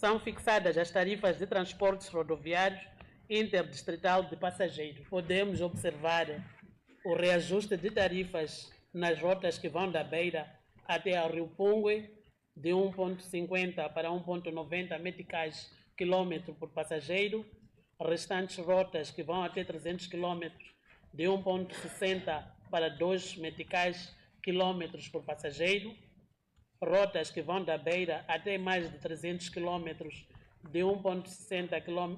são fixadas as tarifas de transportes rodoviários interdistrital de passageiros. Podemos observar o reajuste de tarifas nas rotas que vão da Beira até ao Rio Pungue, de 1,50 para 1,90 meticais quilômetro por passageiro. Restantes rotas que vão até 300 quilômetros, de 1,60 para 2 meticais quilômetros por passageiro. Rotas que vão da Beira até mais de 300 quilômetros, de 1,60 km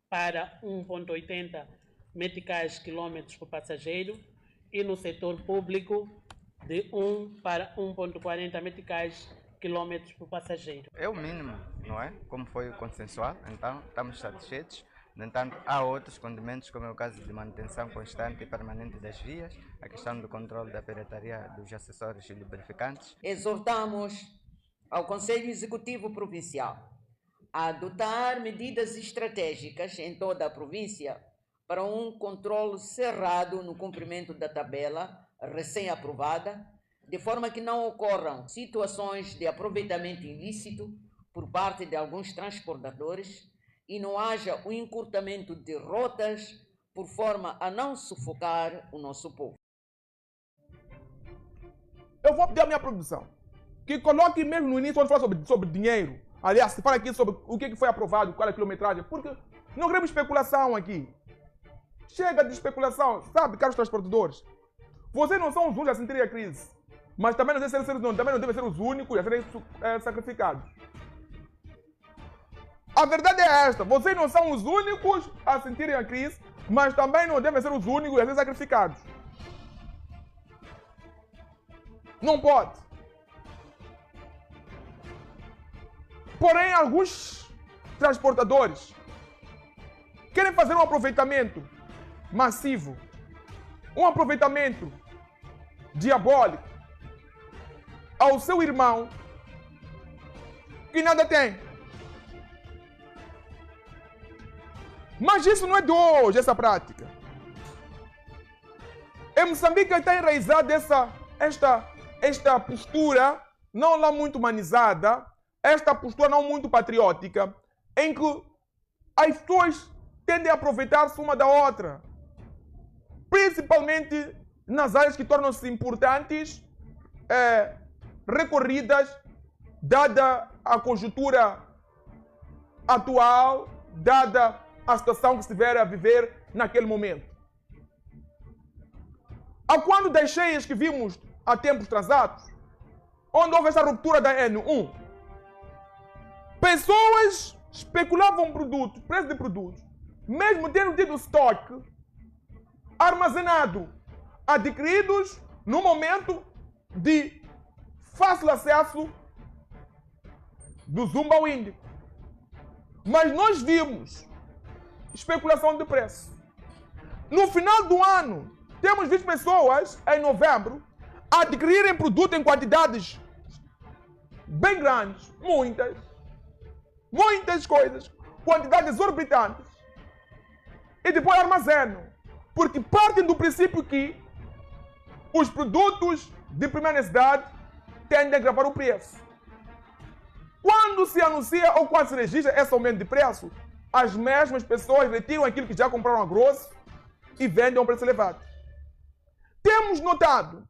para 1,80 meticais quilômetros por passageiro. E no setor público, de 1 para 1,40 meticais quilômetros por passageiro. É o mínimo, não é? Como foi consensual, então estamos satisfeitos. No entanto, há outros condimentos, como é o caso de manutenção constante e permanente das vias, a questão do controle da pirataria dos acessórios e lubrificantes. Exortamos ao Conselho Executivo Provincial a adotar medidas estratégicas em toda a província para um controle cerrado no cumprimento da tabela recém-aprovada, de forma que não ocorram situações de aproveitamento ilícito por parte de alguns transportadores e não haja o encurtamento de rotas por forma a não sufocar o nosso povo. Eu vou pedir à minha produção que coloque mesmo no início onde fala sobre dinheiro. Aliás, se fala aqui sobre o que foi aprovado, qual é a quilometragem, porque não queremos especulação aqui. Chega de especulação, sabe, caros transportadores? Vocês não são os únicos a sentirem a crise, mas também não devem ser os únicos a serem sacrificados. A verdade é esta, vocês não são os únicos a sentirem a crise, mas também não devem ser os únicos a serem sacrificados. Não pode. Porém, alguns transportadores querem fazer um aproveitamento massivo, um aproveitamento diabólico ao seu irmão que nada tem. Mas isso não é de hoje, essa prática. Em Moçambique está enraizada esta postura, não lá muito humanizada, esta postura não muito patriótica, em que as pessoas tendem a aproveitar-se uma da outra. Principalmente nas áreas que tornam-se importantes, recorridas, dada a conjuntura atual, dada a situação que se estiver a viver naquele momento. A quando das cheias que vimos há tempos transatos, onde houve essa ruptura da N1, pessoas especulavam produtos, preço de produtos, mesmo tendo tido estoque armazenado, adquiridos no momento de fácil acesso do Zumba ao Índico. Mas nós vimos especulação de preço. No final do ano, temos visto pessoas, em novembro, adquirirem produto em quantidades bem grandes, muitas coisas, quantidades exorbitantes, e depois armazenam, porque partem do princípio que os produtos de primeira necessidade tendem a gravar o preço. Quando se anuncia ou quando se registra esse aumento de preço, as mesmas pessoas retiram aquilo que já compraram a grosso e vendem a um preço elevado. Temos notado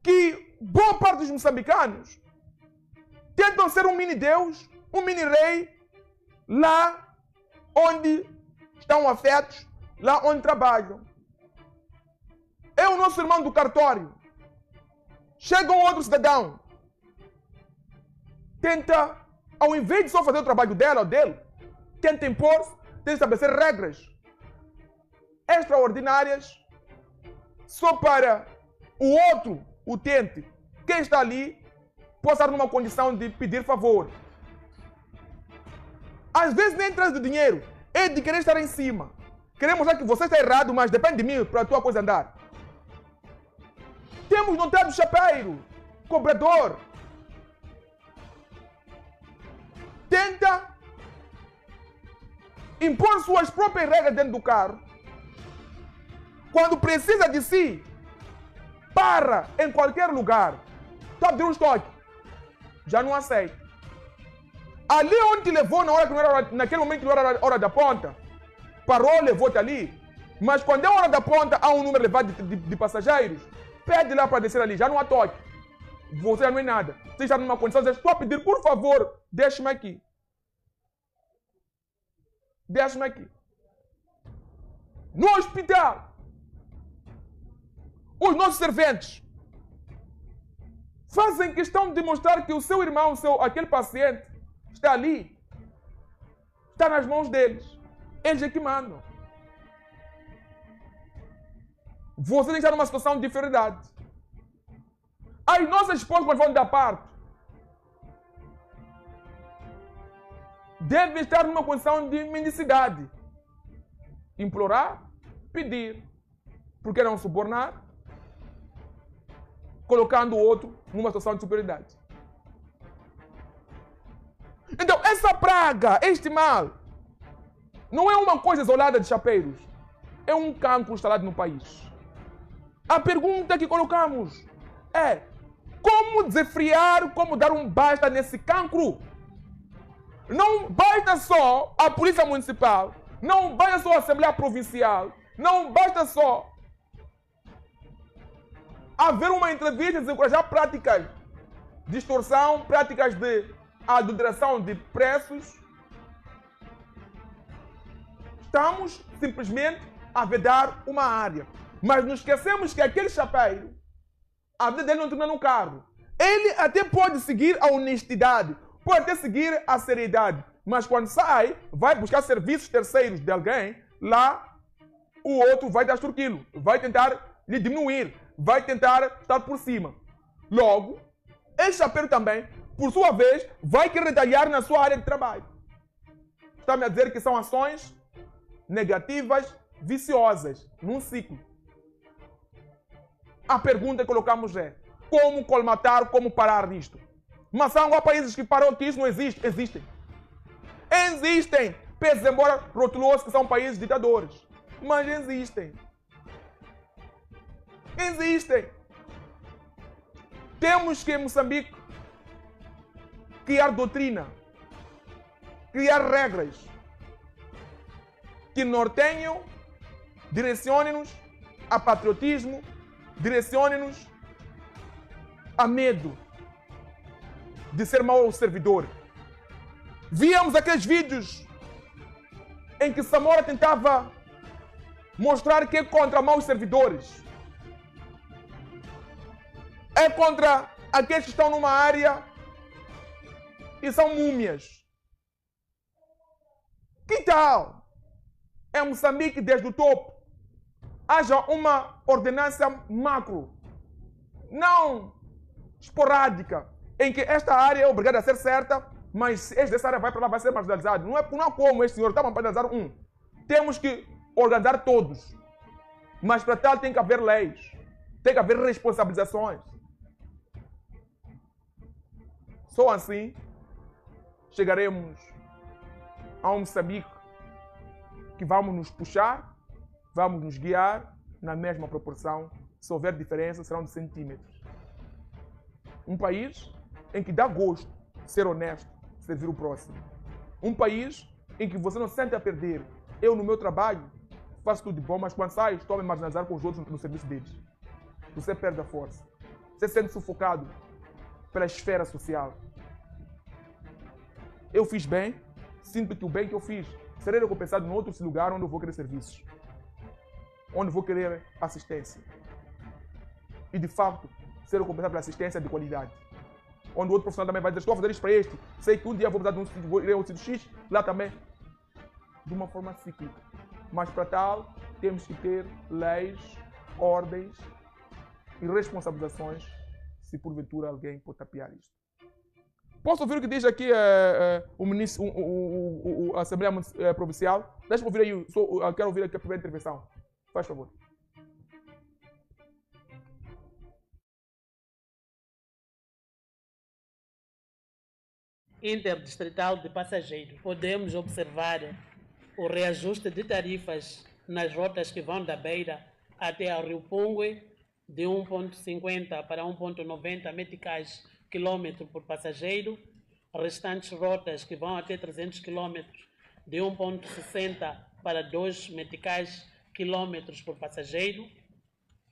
que boa parte dos moçambicanos tentam ser um mini-deus, um mini-rei, lá onde estão afetos, lá onde trabalham. É o nosso irmão do cartório. Chega um outro cidadão, tenta, ao invés de só fazer o trabalho dela ou dele, tenta impor-se, tenta estabelecer regras extraordinárias só para o outro, o utente, quem está ali, possa estar numa condição de pedir favor. Às vezes nem traz do dinheiro, é de querer estar em cima. Querer mostrar que você está errado, mas depende de mim para a tua coisa andar. Temos notado chapeiro, cobrador. Tenta impor suas próprias regras dentro do carro. Quando precisa de si, para em qualquer lugar. Está a pedir um estoque. Já não aceita. Ali onde te levou na hora que não era hora, naquele momento não era hora da ponta, parou, levou-te ali. Mas quando é hora da ponta, há um número elevado de passageiros, pede lá para descer ali, já não há toque. Você já não é nada. Você está numa condição, você estou a pedir, por favor, deixe-me aqui. Deixe-me aqui. No hospital, os nossos serventes fazem questão de mostrar que o seu irmão, aquele paciente, está ali. Está nas mãos deles. Eles é que mandam. Você tem que estar numa situação de inferioridade. As nossas esposas, quando vão dar parto, devem estar numa condição de mendicidade. Implorar, pedir. Porque não subornar, colocando o outro numa situação de superioridade. Então, essa praga, este mal, não é uma coisa isolada de chapeiros. É um cancro instalado no país. A pergunta que colocamos é: como desenfrear, como dar um basta nesse cancro? Não basta só a Polícia Municipal, não basta só a Assembleia Provincial, não basta só haver uma entrevista e desencorajar práticas de extorsão, práticas de adulteração de preços. Estamos simplesmente a vedar uma área. Mas nos esquecemos que aquele chapeiro, a vida dele não termina no carro. Ele até pode seguir a honestidade, pode até seguir a seriedade. Mas quando sai, vai buscar serviços terceiros de alguém, lá o outro vai dar extorquilo, vai tentar lhe diminuir, vai tentar estar por cima. Logo, esse chapeiro também, por sua vez, vai querer retalhar na sua área de trabalho. Está-me a dizer que são ações negativas, viciosas, num ciclo. A pergunta que colocamos é: como colmatar, como parar nisto? Mas há países que param que isso não existe. Existem. Existem. Pese embora rotulou-se que são países ditadores. Mas existem. Existem. Temos que, em Moçambique, criar doutrina, criar regras que nortenham, direcionem-nos a patriotismo, direcionem-nos a medo de ser mau servidor. Víamos aqueles vídeos em que Samora tentava mostrar que é contra maus servidores. É contra aqueles que estão numa área e são múmias. Que tal? Em Moçambique, desde o topo, haja uma ordenança macro, não esporádica, em que esta área é obrigada a ser certa, mas se esta área vai para lá, vai ser marginalizado. Não é como este senhor está a marginalizar um. Temos que organizar todos. Mas para tal tem que haver leis, tem que haver responsabilizações. Só assim chegaremos a um Moçambique que vamos nos puxar, vamos nos guiar na mesma proporção. Se houver diferença, serão de centímetros. Um país em que dá gosto ser honesto, servir o próximo. Um país em que você não se sente a perder. Eu, no meu trabalho, faço tudo de bom, mas quando saio, estou a me marginalizar com os outros no serviço deles. Você perde a força. Você se sente sufocado pela esfera social. Eu fiz bem, sinto que o bem que eu fiz serei recompensado em outro lugar onde eu vou querer serviços, onde eu vou querer assistência. E, de facto, ser recompensado pela assistência de qualidade. Onde o outro profissional também vai dizer: estou a fazer isto para este, sei que um dia vou precisar de um sítio, vou ir a um sítio X, lá também. De uma forma cíclica. Mas, para tal, temos que ter leis, ordens e responsabilizações se porventura alguém pode tapear isto. Posso ouvir o que diz aqui o ministro, a Assembleia Provincial? Deixa-me ouvir aí, eu quero ouvir aqui a primeira intervenção. Faz favor. Interdistrital de passageiros. Podemos observar o reajuste de tarifas nas rotas que vão da Beira até ao Rio Pungue de 1,50 para 1,90 meticais quilômetro por passageiro, restantes rotas que vão até 300 km de 1,60 para 2 meticais quilômetros por passageiro,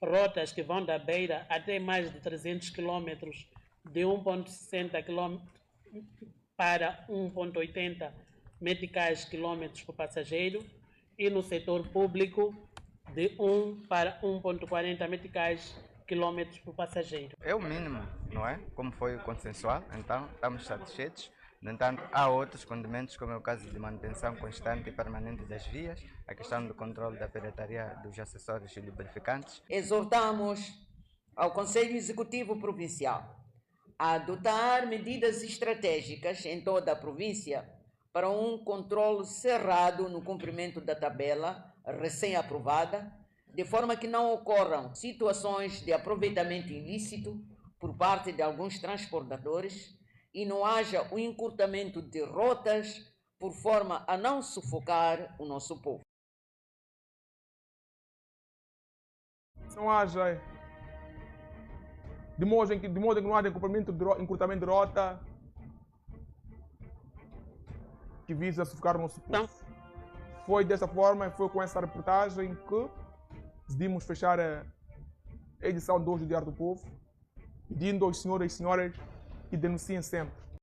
rotas que vão da Beira até mais de 300 km de 1,60 km para 1,80 meticais quilômetros por passageiro, e no setor público de 1 para 1,40 meticais quilômetros por passageiro. É o mínimo, não é? Como foi consensual, então estamos satisfeitos. No entanto, há outros condimentos, como é o caso de manutenção constante e permanente das vias, a questão do controle da pirataria dos acessórios e lubrificantes. Exortamos ao Conselho Executivo Provincial a adotar medidas estratégicas em toda a província para um controle cerrado no cumprimento da tabela recém-aprovada, de forma que não ocorram situações de aproveitamento ilícito por parte de alguns transportadores e não haja o encurtamento de rotas por forma a não sufocar o nosso povo. Não haja, de modo em que não haja encurtamento de rota que visa sufocar o nosso povo. Não. Foi dessa forma e foi com essa reportagem que decidimos fechar a edição de hoje do Diário do Povo, pedindo aos senhores e senhoras que denunciem sempre